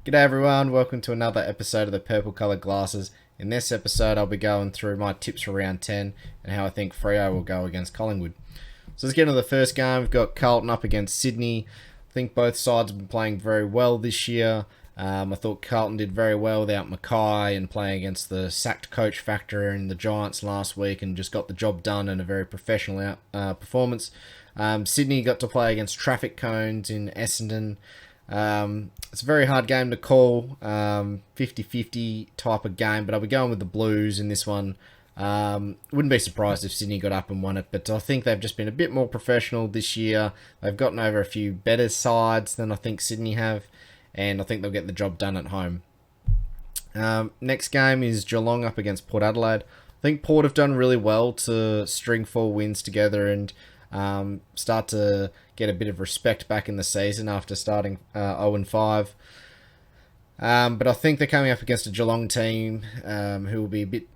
G'day everyone, welcome to another episode of the Purple Coloured Glasses. In this episode I'll be going through my tips for round 10 and how I think Freo will go against Collingwood. So let's get into the first game. We've got Carlton up against Sydney. I think both sides have been playing very well this year. I thought Carlton did very well without Mackay and playing against the sacked coach factor in the Giants last week and just got the job done in a very professional performance. Sydney got to play against traffic cones in Essendon. It's a very hard game to call, 50-50 type of game, but I'll be going with the Blues in this one. Wouldn't be surprised if Sydney got up and won it, but I think they've just been a bit more professional this year. They've gotten over a few better sides than I think Sydney have, and I think they'll get the job done at home. Next game is Geelong up against Port Adelaide. I think Port have done really well to string 4 wins together and start to get a bit of respect back in the season after starting 0-5. But I think they're coming up against a Geelong team who will be a bit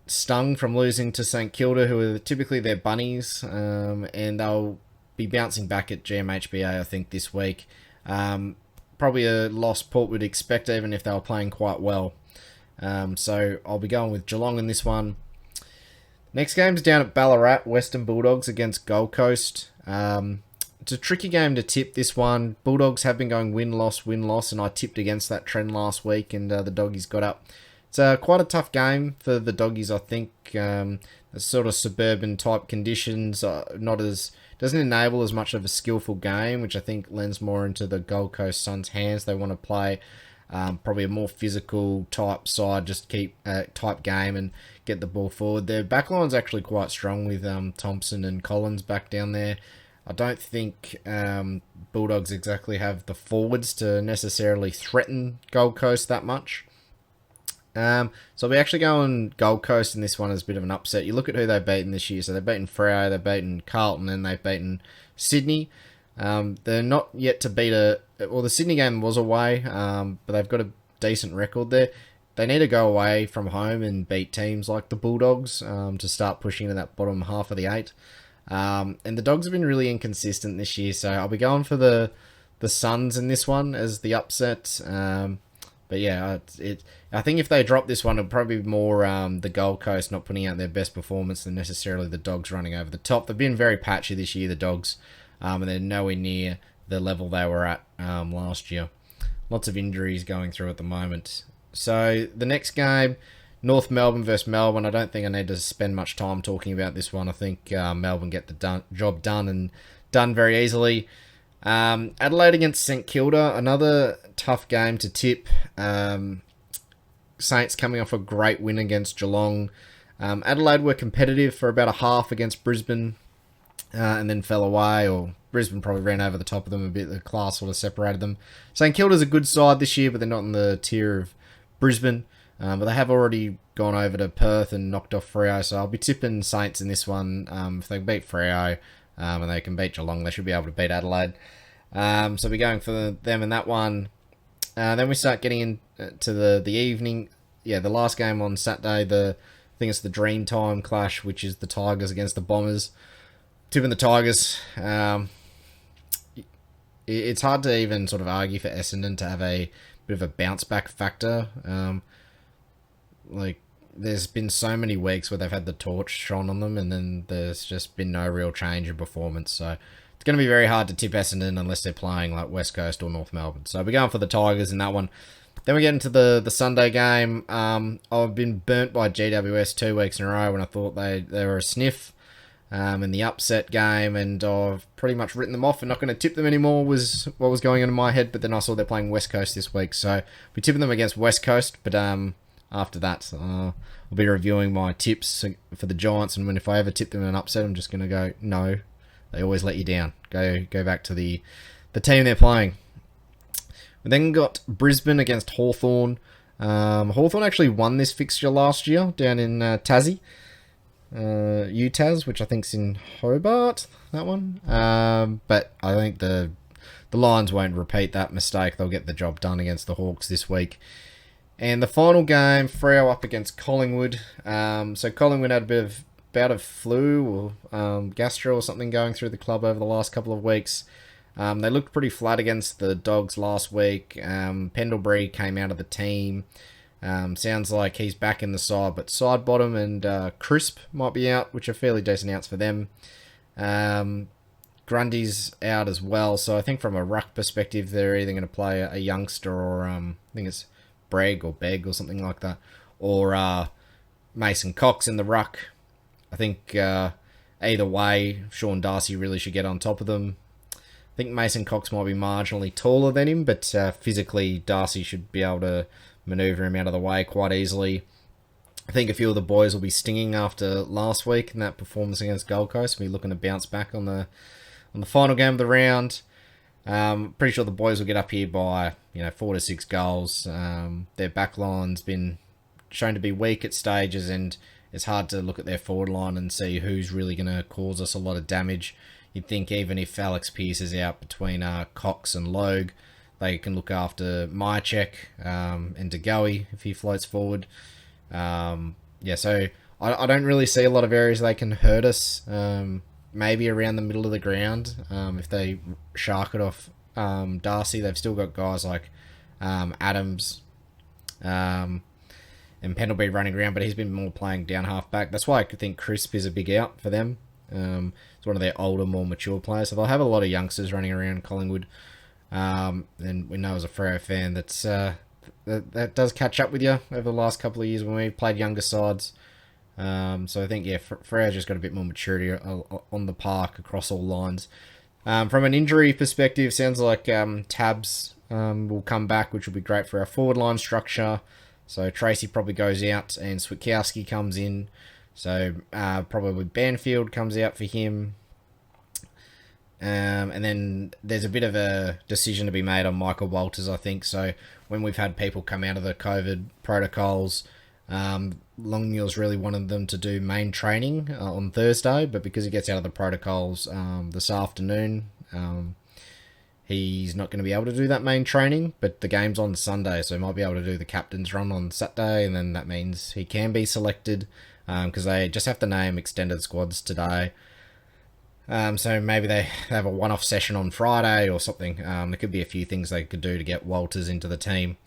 stung from losing to St Kilda, who are typically their bunnies, and they'll be bouncing back at GMHBA, I think, this week. Probably a loss Port would expect, even if they were playing quite well. So I'll be going with Geelong in this one. Next game's down at Ballarat, Western Bulldogs against Gold Coast. It's a tricky game to tip, this one. Bulldogs have been going win-loss, and I tipped against that trend last week, and the Doggies got up. It's quite a tough game for the Doggies, I think. The sort of suburban type conditions doesn't enable as much of a skillful game, which I think lends more into the Gold Coast Suns' hands. They want to play probably a more physical type side, just keep type game and get the ball forward. Their backline's actually quite strong with Thompson and Collins back down there. I don't think Bulldogs exactly have the forwards to necessarily threaten Gold Coast that much. So I'll be actually going Gold Coast in this one as a bit of an upset. You look at who they've beaten this year. So they've beaten Freo, they've beaten Carlton, and they've beaten Sydney. They're not yet to beat the Sydney game was away, but they've got a decent record there. They need to go away from home and beat teams like the Bulldogs to start pushing into that bottom half of the 8. And the Dogs have been really inconsistent this year, so I'll be going for the Suns in this one as the upset. But yeah, I think if they drop this one, it'll probably be more the Gold Coast not putting out their best performance than necessarily the Dogs running over the top. They've been very patchy this year, the Dogs, and they're nowhere near the level they were at last year. Lots of injuries going through at the moment. So the next game, North Melbourne versus Melbourne. I don't think I need to spend much time talking about this one. I think Melbourne get the job done and done very easily. Adelaide against St Kilda, another tough game to tip. Saints coming off a great win against Geelong. Adelaide were competitive for about a half against Brisbane and then fell away, or Brisbane probably ran over the top of them a bit. The class sort of separated them. St Kilda's a good side this year, but they're not in the tier of Brisbane. But they have already gone over to Perth and knocked off Freo, so I'll be tipping Saints in this one. If they beat Freo and they can beat Geelong, they should be able to beat Adelaide. So I'll be going for them in that one. Then we start getting into the evening. Yeah, the last game on Saturday, I think it's the Dreamtime clash, which is the Tigers against the Bombers. Tipping the Tigers. It's hard to even sort of argue for Essendon to have a bit of a bounce back factor. There's been so many weeks where they've had the torch shone on them, and then there's just been no real change in performance. So it's going to be very hard to tip Essendon unless they're playing like West Coast or North Melbourne. So we're going for the Tigers in that one. Then we get into the Sunday game. I've been burnt by GWS 2 weeks in a row when I thought they were a sniff in the upset game, and I've pretty much written them off and not going to tip them anymore was what was going on in my head. But then I saw they're playing West Coast this week, so we're tipping them against West Coast. But after that, I'll be reviewing my tips for the Giants, and if I ever tip them in an upset, I'm just going to go, no, they always let you down. Go back to the team they're playing. We then got Brisbane against Hawthorne. Hawthorne actually won this fixture last year down in Tassie. UTAS, which I think's in Hobart, that one. But I think the Lions won't repeat that mistake. They'll get the job done against the Hawks this week. And the final game, Freo up against Collingwood. So Collingwood had a bit of bout of flu or gastro or something going through the club over the last couple of weeks. They looked pretty flat against the Dogs last week. Pendlebury came out of the team. Sounds like he's back in the side, but Sidebottom and Crisp might be out, which are fairly decent outs for them. Grundy's out as well, so I think from a ruck perspective, they're either going to play a youngster or I think it's Bragg or Begg or something like that, or Mason Cox in the ruck. I think either way, Sean Darcy really should get on top of them. I think Mason Cox might be marginally taller than him, but physically Darcy should be able to manoeuvre him out of the way quite easily. I think a few of the boys will be stinging after last week and that performance against Gold Coast. We'll be looking to bounce back on the final game of the round. Pretty sure the boys will get up here by 4 to 6 goals. Their back line's been shown to be weak at stages, and it's hard to look at their forward line and see who's really going to cause us a lot of damage. You'd think even if Alex Pearce is out between Cox and Logue, they can look after Mychek and DeGoey if he floats forward. So I don't really see a lot of areas they can hurt us. Maybe around the middle of the ground. If they shark it off Darcy, they've still got guys like Adams and Pendlebury running around, but he's been more playing down half back. That's why I think Crisp is a big out for them. It's one of their older, more mature players. So they'll have a lot of youngsters running around Collingwood. And we know as a Freo fan that does catch up with you over the last couple of years when we played younger sides. So I think, Freo's just got a bit more maturity on the park across all lines. From an injury perspective, sounds like Tabs will come back, which will be great for our forward line structure. So Tracy probably goes out and Switkowski comes in. So probably Banfield comes out for him. And then there's a bit of a decision to be made on Michael Walters, I think. So when we've had people come out of the COVID protocols, Longmuir's really wanted them to do main training on Thursday, but because he gets out of the protocols this afternoon, he's not going to be able to do that main training, but the game's on Sunday, so he might be able to do the captain's run on Saturday, and then that means he can be selected because they just have to name extended squads today. So maybe they have a one-off session on Friday or something. There could be a few things they could do to get Walters into the team.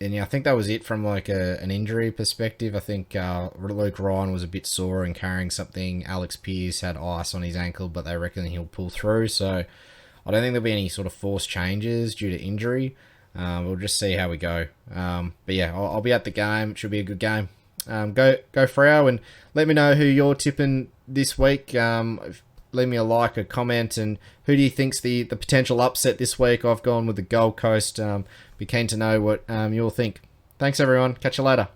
And I think that was it from an injury perspective. I think Luke Ryan was a bit sore and carrying something. Alex Pearce had ice on his ankle, but they reckon he'll pull through. So I don't think there'll be any sort of forced changes due to injury. We'll just see how we go. I'll be at the game. It should be a good game. Go Freo, and let me know who you're tipping this week. Leave me a like, a comment, and who do you think's the potential upset this week? I've gone with the Gold Coast. Be keen to know what you'll think. Thanks everyone. Catch you later.